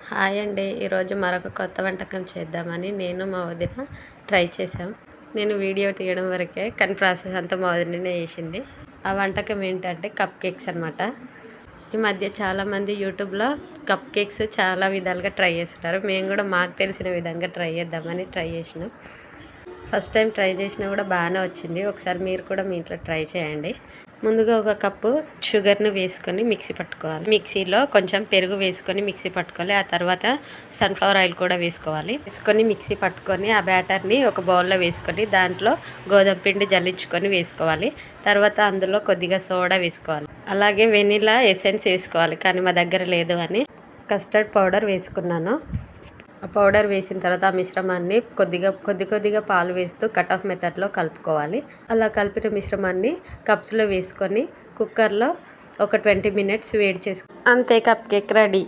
Hi అండి. ఈరోజు మరొక కొత్త వంటకం చేద్దామని నేను మా వదిన ట్రై చేసాం. నేను వీడియో తీయడం వరకే, కానీ ప్రాసెస్ అంతా మా వదిననే చేసింది. ఆ వంటకం ఏంటంటే కప్ కేక్స్ అనమాట. ఈ మధ్య చాలామంది యూట్యూబ్లో కప్ కేక్స్ చాలా విధాలుగా ట్రై చేస్తున్నారు. మేము కూడా మాకు తెలిసిన విధంగా ట్రై చేసినాం. ఫస్ట్ టైం ట్రై చేసినా కూడా బాగానే వచ్చింది. ఒకసారి మీరు కూడా మీ ఇంట్లో ట్రై చేయండి. ముందుగా ఒక కప్పు షుగర్ను వేసుకొని మిక్సీ పట్టుకోవాలి. మిక్సీలో కొంచెం పెరుగు వేసుకొని మిక్సీ పట్టుకోవాలి. ఆ తర్వాత సన్ఫ్లవర్ ఆయిల్ కూడా వేసుకొని మిక్సీ పట్టుకొని ఆ బ్యాటర్ని ఒక బౌల్లో వేసుకొని దాంట్లో గోధుమ పిండి జల్లించుకొని వేసుకోవాలి. తర్వాత అందులో కొద్దిగా సోడా వేసుకోవాలి. అలాగే వెనిలా ఎసెన్స్ వేసుకోవాలి, కానీ మా దగ్గర లేదు అని కస్టర్డ్ పౌడర్ వేసుకున్నాను. ఆ పౌడర్ వేసిన తర్వాత ఆ మిశ్రమాన్ని కొద్దిగా పాలు వేస్తూ కట్ ఆఫ్ మెథడ్లో కలుపుకోవాలి. అలా కలిపిన మిశ్రమాన్ని కప్స్లో వేసుకొని కుక్కర్లో ఒక 20 minutes వేడి చేసుకో. అంతే, కప్ కేక్ రెడీ.